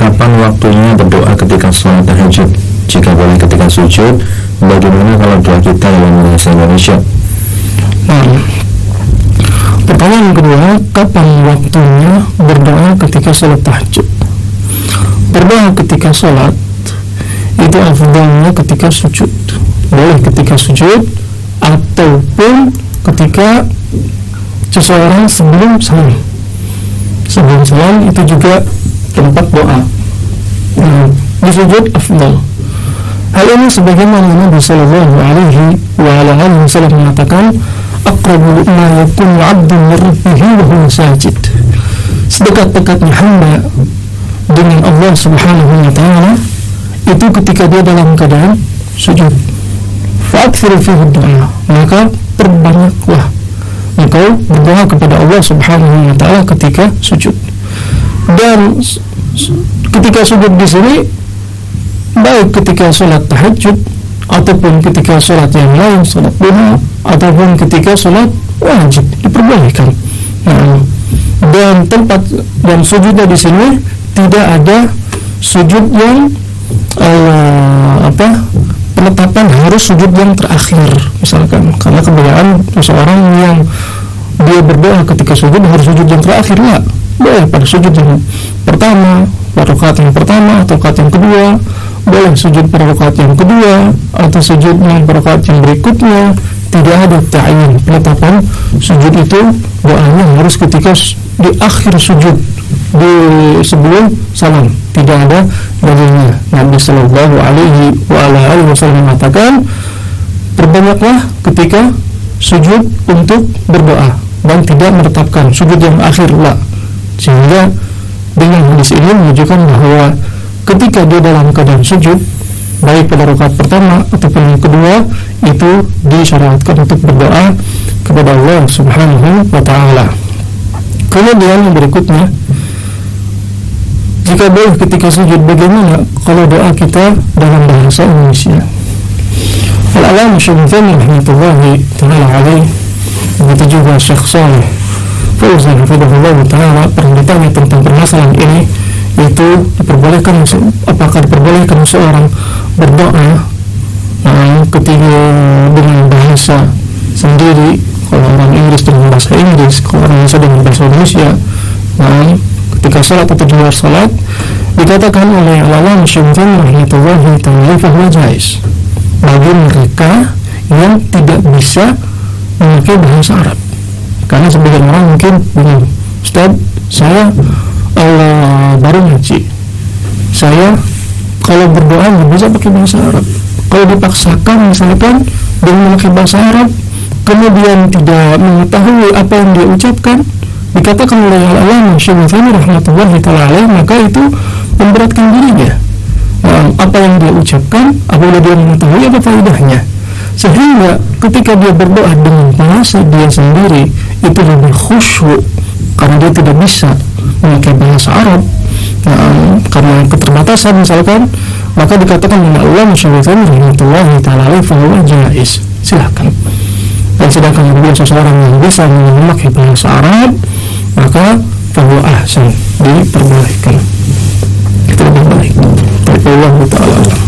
kapan waktunya berdoa ketika sholat tahajud? Jika boleh ketika sujud, bagaimana kalau doa kita dalam bahasa Indonesia? Pertanyaan kedua, kapan waktunya berdoa ketika sholat tahajud? Berdoa ketika sholat itu afdalnya ketika sujud. Boleh ketika sujud ataupun ketika seseorang sebelum salam. Sebelum salam itu juga tempat doa. Di sujud afdal. Hal ini sebagaimana Nabi sallallahu alaihi wasallam mengatakan, aqrabu ma yakunu 'abdu min rabbihi wa huwa sajid. Sedekat-dekatnya hamba dengan Allah Subhanahu wa taala itu ketika dia dalam keadaan sujud. Fa'aktsiru fihi du'a, maka perbanyaklah engkau berdoa kepada Allah Subhanahu wa taala ketika sujud. Dan ketika sujud di sini baik ketika sholat tahajud ataupun ketika sholat yang lain, sholat duha ataupun ketika sholat wajib diperbolehkan. Dan tempat dan sujudnya di sini tidak ada sujud yang penetapan harus sujud yang terakhir misalkan, karena kebiasaan seseorang yang dia berdoa ketika sujud harus sujud yang terakhir. Ya, boleh pada sujud yang pertama, pada rakaat yang pertama atau rakaat yang kedua, boleh sujud pada rakaat yang kedua atau sujudnya pada rakaat yang berikutnya. Tidak ada ta'yin penetapan sujud itu doanya harus ketika di akhir sujud, di sebelum salam. Tidak ada dalilnya. Nabi sallallahu alaihi wasallam mengatakan, perbanyaklah ketika sujud untuk berdoa dan tidak menetapkan sujud yang akhir lah. Sehingga dengan hadis ini menunjukkan bahwa ketika dia dalam keadaan sujud, baik pada rakaat pertama ataupun yang kedua, itu disyariatkan untuk berdoa kepada Allah Subhanahu wa taala. Kemudian yang berikutnya, jika boleh ketika sujud, bagaimana kalau doa kita dalam bahasa Indonesia? Al-Allamah Syekh Utsaimin rahimahullah taala alaih, begitu juga Syekh Shalih Fauzan hafizahullah taala pernah ditanya tentang permasalahan ini, yaitu apakah diperbolehkan seorang berdoa ketika dengan bahasa sendiri, kalau orang Inggris dengan bahasa Inggris, kalau orang Indonesia dengan bahasa Indonesia, ketika salat atau di luar salat. Dikatakan oleh Al-Allamah Syekh Utsaimin rahimahullah taala fahuwa jaiz bagi mereka yang tidak bisa memakai bahasa Arab. Karena sebagian orang mungkin bingung, Ustaz, saya baru ngaji, saya kalau berdoa nggak bisa pakai bahasa Arab. Kalau dipaksakan misalkan dengan memakai bahasa Arab, kemudian tidak mengetahui apa yang dia ucapkan, dikatakan oleh Al-Allamah Syekh Utsaimin rahimahullah taala alaih, maka itu memberatkan dirinya. Apa yang dia ucapkan, apabila dia mengetahui apa faedahnya, sehingga ketika dia berdoa dengan bahasa dia sendiri itu lebih khusyuk karena dia tidak bisa memakai bahasa Arab karena keterbatasan misalkan, maka dikatakan oleh Al-Allamah Syekh Utsaimin rahimahullah taala alaih fahuwa jaiz, silakan. Dan sedangkan bila seseorang yang bisa memakai bahasa Arab, maka fahuwa ahsan, diperbolehkan, itu lebih baik. Allah Ta'ala.